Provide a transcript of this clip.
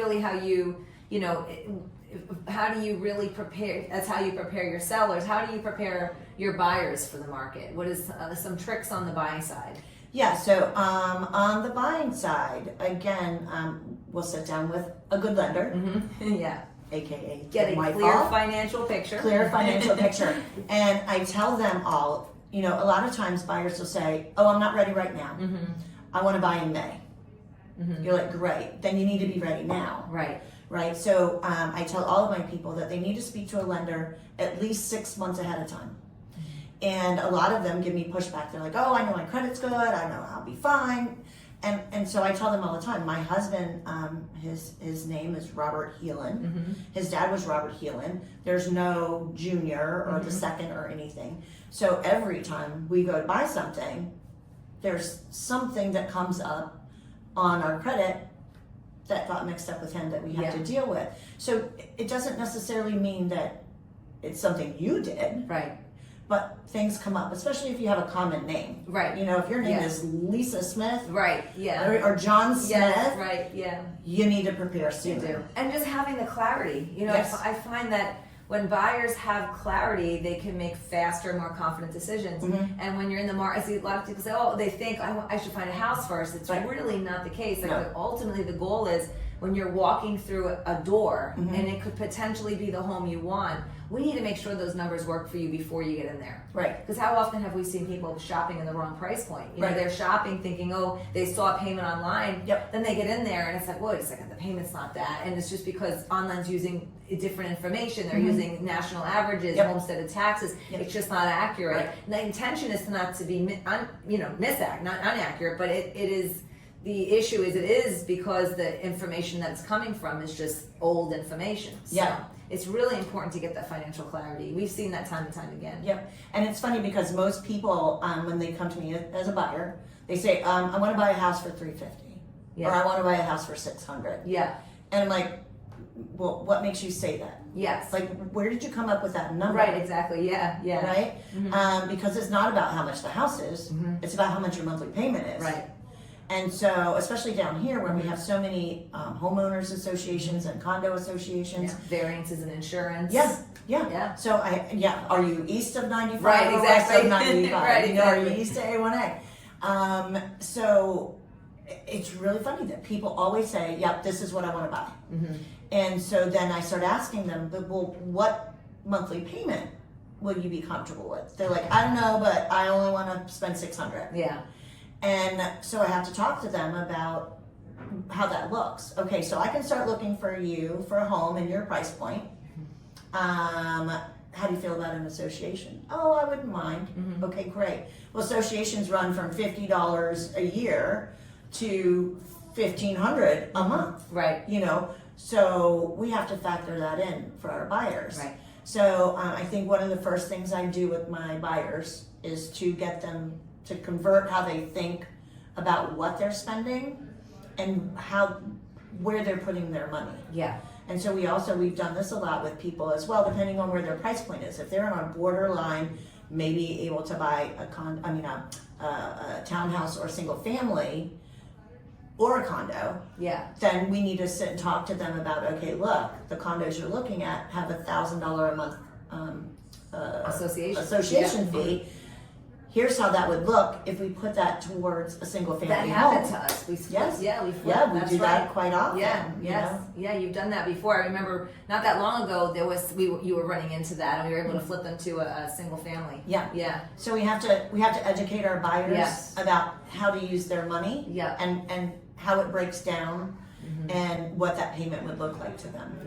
really how how do you really prepare? That's how you prepare your sellers. How do you prepare your buyers for the market? What is some tricks on the buying side? Yeah, so on the buying side, again, we'll sit down with a good lender. Mm-hmm. Yeah. AKA get a clear financial picture. Clear financial picture. And I tell them all, a lot of times buyers will say, oh, I'm not ready right now. Mm-hmm. I want to buy in May. Mm-hmm. You're like, great. Then you need to be ready now. Right. Right. So I tell all of my people that they need to speak to a lender at least 6 months ahead of time. And a lot of them give me pushback. They're like, oh, I know my credit's good. I know I'll be fine. And so I tell them all the time. My husband, his name is Robert Heelan. Mm-hmm. His dad was Robert Heelan. There's no junior or the second or anything. So every time we go to buy something, there's something that comes up on our credit that got mixed up with him that we have to deal with. So it doesn't necessarily mean that it's something you did. Right. But things come up, especially if you have a common name. Right. If your name is Lisa Smith. Right. Yeah. Or John Smith. Yes. Right. Yeah. You need to prepare sooner. You do. And just having the clarity. Yes. I find that when buyers have clarity, they can make faster, more confident decisions. Mm-hmm. And when you're in the market, I see a lot of people say, oh, they think I should find a house first. It's really not the case. Like, ultimately, the goal is when you're walking through a door and it could potentially be the home you want, we need to make sure those numbers work for you before you get in there. Right. Because how often have we seen people shopping in the wrong price point? They're shopping thinking, oh, they saw a payment online. Yep. Then they get in there and it's like, wait a second, the payment's not that. And it's just because online's using different information. They're using national averages, homesteaded taxes. It's just not accurate. Right. And the intention is not to be, not inaccurate, but it is. The issue is it is because the information that it's coming from is just old information. So it's really important to get that financial clarity. We've seen that time and time again. Yep. And it's funny because most people, when they come to me as a buyer, they say, I want to buy a house for $350, or I want to buy a house for $600. Yeah. And I'm like, well, what makes you say that? Yes. Like, where did you come up with that number? Right. Exactly. Yeah. Yeah. Right. Mm-hmm. Because it's not about how much the house is; it's about how much your monthly payment is. Right. And so, especially down here where we have so many homeowners associations and condo associations. Variances in insurance. Yeah. So are you east of 95 right, or exactly. west of 95? Right, exactly. Are you east of A1A? So it's really funny that people always say, yep, this is what I want to buy. Mm-hmm. And so then I start asking them, well, what monthly payment would you be comfortable with? They're like, I don't know, but I only want to spend $600. Yeah. And so I have to talk to them about how that looks. Okay, so I can start looking for you for a home in your price point. How do you feel about an association? Oh, I wouldn't mind. Mm-hmm. Okay, great. Well, associations run from $50 a year to $1,500 a month. Right. So we have to factor that in for our buyers. Right. So I think one of the first things I do with my buyers is to get them to convert how they think about what they're spending and where they're putting their money. Yeah. And so we've done this a lot with people as well, depending on where their price point is. If they're on a borderline, maybe able to buy a townhouse or a single family or a condo, then we need to sit and talk to them about, okay, look, the condos you're looking at have $1,000 a month association fee. Here's how that would look if we put that towards a single family home. That happened to us. We do that quite often. Yeah, you've done that before. I remember not that long ago you were running into that, and we were able to flip them to a single family. Yeah. So we have to educate our buyers about how to use their money. And how it breaks down and what that payment would look like to them.